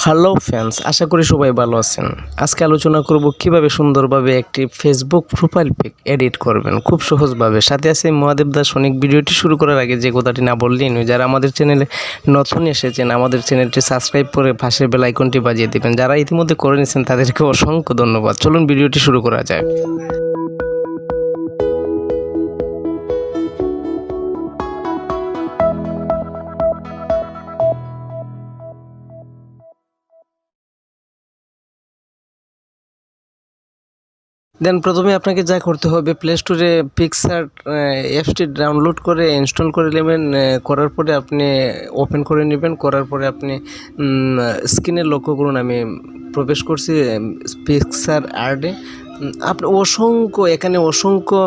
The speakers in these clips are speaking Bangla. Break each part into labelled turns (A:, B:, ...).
A: হ্যালো ফ্রেন্ডস, আশা করি সবাই ভালো আছেন। আজকে আলোচনা করব কিভাবে সুন্দরভাবে একটি ফেসবুক প্রোফাইল পিক এডিট করবেন খুব সহজভাবে। সাথে আছে মহাদেব দাস অনেক। ভিডিওটি শুরু করার আগে যে কথাটি না বললেই নয়, যারা আমাদের চ্যানেলে নতুন এসেছেন আমাদের চ্যানেলটি সাবস্ক্রাইব করে পাশের বেল আইকনটি বাজিয়ে দেবেন। যারা ইতিমধ্যে করে নিয়েছেন তাদেরকে অসংখ্য ধন্যবাদ। চলুন ভিডিওটি শুরু করা যাক। দেন প্রথমে আপনাকে যা করতে হবে, প্লে স্টোরে পিকচার অ্যাপসটি ডাউনলোড করে ইনস্টল করে নেবেন। করার পরে আপনি ওপেন করে নেবেন। করার পরে আপনি স্ক্রিনে লক্ষ্য করুন, আমি প্রবেশ করছি পিকচার আর্টে। আপনি এখানে অসংখ্য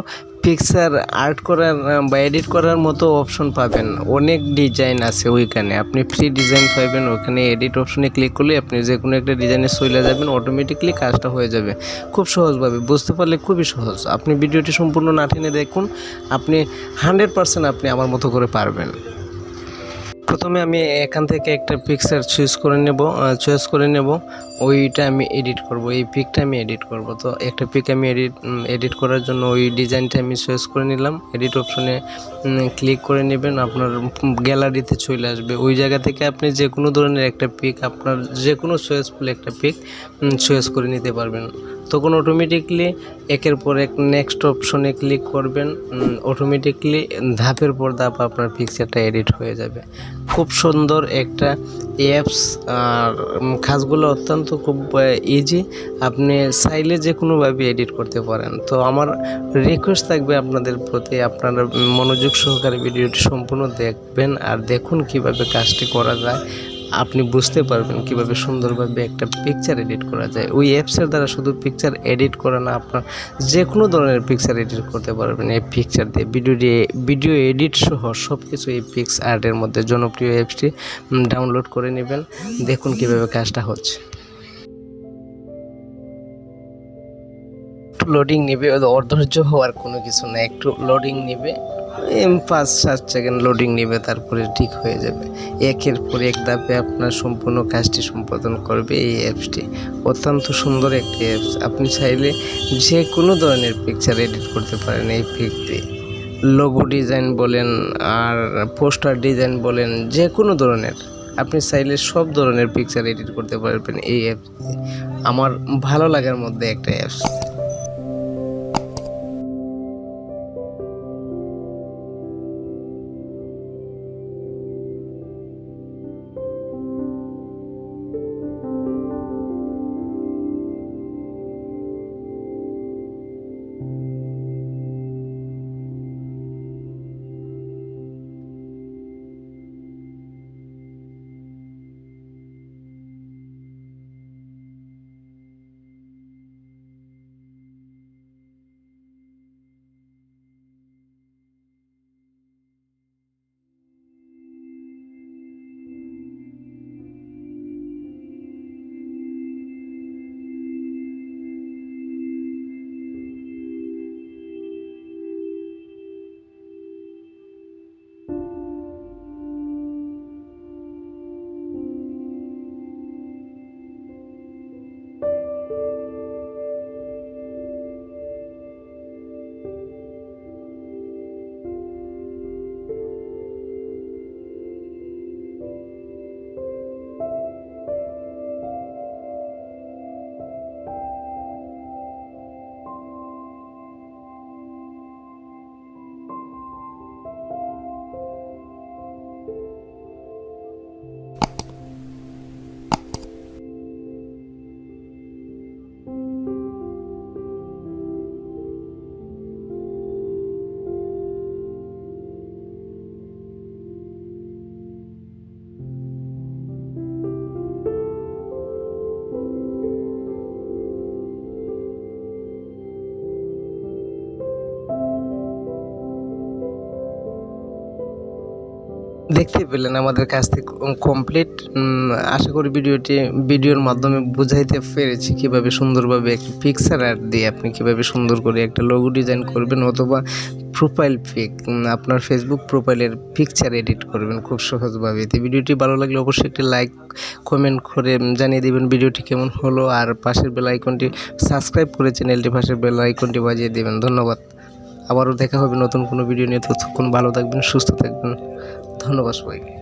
A: পিকচার আর্ট করার বা এডিট করার মতো অপশন পাবেন। অনেক ডিজাইন আছে ওইখানে, আপনি ফ্রি ডিজাইন পাবেন। ওখানে এডিট অপশনে ক্লিক করলে আপনি যে কোনো একটা ডিজাইনে চলে যাবেন, অটোমেটিকলি কাজটা হয়ে যাবে খুব সহজভাবে। বুঝতে পারলে খুবই সহজ। আপনি ভিডিওটি সম্পূর্ণ না টেনে দেখুন, আপনি 100% আপনি আমার মতো করে পারবেন। প্রথমে আমি এখান থেকে একটা পিকচার চয়েস করে নেব। ওইটা আমি এডিট করব, এই পিকটা আমি এডিট করব। তো একটা পিক আমি এডিট করার জন্য ওই ডিজাইনটা আমি চয়েস করে নিলাম। এডিট অপশনে ক্লিক করে নেবেন, আপনার গ্যালারিতে চলে আসবে। ওই জায়গা থেকে আপনি যে কোনো ধরনের একটা পিক, আপনার যে কোনো চয়েসফুল একটা পিক চয়েস করে নিতে পারবেন। তখন অটোমেটিকলি একের পর এক নেক্সট অপশনে ক্লিক করবেন। অটোমেটিকলি ধাপের পর ধাপ আপনার পিকচারটা এডিট হয়ে যাবে। খুব সুন্দর একটা অ্যাপস, আর কাজগুলো অত্যন্ত খুব ইজি। আপনি চাইলে যে কোনোভাবে এডিট করতে পারেন। তো আমার রিকোয়েস্ট থাকবে আপনাদের প্রতি, আপনারা মনোযোগ সহকারে ভিডিওটি সম্পূর্ণ দেখবেন আর দেখুন কিভাবে কাজটি করা যায়। আপনি বুঝতে পারবেন কিভাবে সুন্দরভাবে একটা পিকচার এডিট করা যায়। ওই অ্যাপসের দ্বারা শুধু পিকচার এডিট করা না, আপনার যে কোনো ধরনের পিকচার এডিট করতে পারবেন এই পিকচার দিয়ে। ভিডিও এডিট সহ সব কিছু এই পিক্স আর্টের মধ্যে। জনপ্রিয় অ্যাপসটি ডাউনলোড করে নেবেন, দেখুন কিভাবে কাজটা হচ্ছে। একটু লোডিং নেবে, অধৈর্য হওয়ার কোনো কিছু না, একটু লোডিং নেবে, 5-7 সেকেন্ড লোডিং নেবে, তারপরে ঠিক হয়ে যাবে। একের পর এক ধাপে আপনার সম্পূর্ণ কাজটি সম্পাদন করবে এই অ্যাপসটি। অত্যন্ত সুন্দর একটি অ্যাপস। আপনি চাইলে যে কোনো ধরনের পিকচার এডিট করতে পারেন এই পিক দিয়ে। লোগো ডিজাইন বলেন আর পোস্টার ডিজাইন বলেন, যে কোনো ধরনের আপনি চাইলে সব ধরনের পিকচার এডিট করতে পারবেন এই অ্যাপস দিয়ে। আমার ভালো লাগার মধ্যে একটা অ্যাপস। দেখতে পেলেন আমাদের কাছ থেকে কমপ্লিট। আশা করি ভিডিওর মাধ্যমে বুঝাইতে পেরেছি কীভাবে সুন্দরভাবে একটি পিকচার আর্ট দিয়ে আপনি কীভাবে সুন্দর করে একটা লোগো ডিজাইন করবেন, অথবা প্রোফাইল পিক, আপনার ফেসবুক প্রোফাইলের পিকচার এডিট করবেন খুব সহজভাবে। তো ভিডিওটি ভালো লাগলে অবশ্যই একটি লাইক কমেন্ট করে জানিয়ে দেবেন ভিডিওটি কেমন হলো, আর পাশের বেল আইকনটি সাবস্ক্রাইব করে চ্যানেলটি পাশের বেল আইকনটি বাজিয়ে দেবেন। ধন্যবাদ। আবারও দেখা হবে নতুন কোনো ভিডিও নিয়ে। ততক্ষণ ভালো থাকবেন, সুস্থ থাকবেন। ধন্যবাদ সবাইকে।